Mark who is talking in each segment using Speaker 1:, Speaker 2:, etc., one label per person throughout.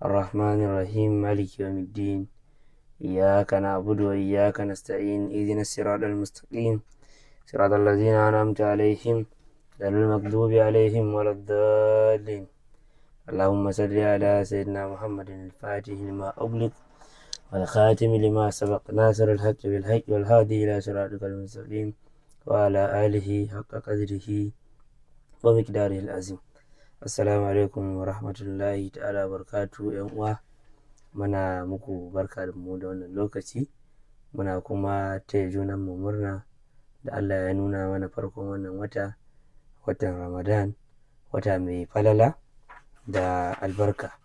Speaker 1: الرحمن الرحيم مالك يوم الدين إياك نعبد وإياك نستعين اهدنا الصراط المستقيم صراط الذين أنعمت عليهم غير المغضوب عليهم ولا الضالين اللهم صل على سيدنا محمد الفاتح لما أغلق والخاتم لما سبق ناصر الحق بالحق والهادي إلى صراطك المستقيم وعلى آله حق قدره ومقداره العظيم. Assalamu alaikum wa rahmatullahi ta'ala barkatu yan uwa, muna muku barka da mu da wannan lokaci, muna kuma taya junan mu murna da Allah ya nuna mana farkon wannan watan Ramadan, wata mai falala da albarka.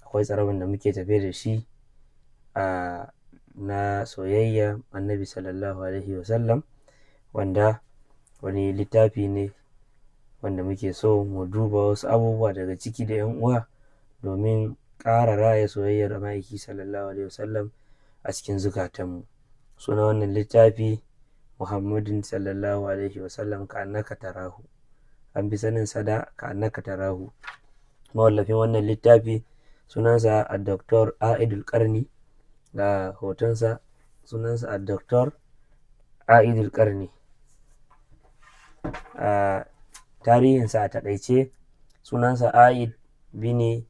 Speaker 1: Akwai tsarabin da muke tafe da shi na soyayya annabi sallallahu alaihi wasallam, wanda wani littafi ne wanda muke so mu duba wasu abubuwa daga ciki da yan uwa domin ƙara raya soyayyar ma'aiki sallallahu alaihi wasallam a cikin zukatanmu. Suna wannan littafi Muhammadin sallallahu alaihi wasallam ka annaka tarahu, an fi sanin sada ka annaka tarahu. Mawallafin wannan littafi sunansa a Dr. A'idul Qarni, ga hotonsa sunansa a Dr. A'idul Qarni. Tarihinsa a taƙaice sunansa A'id bin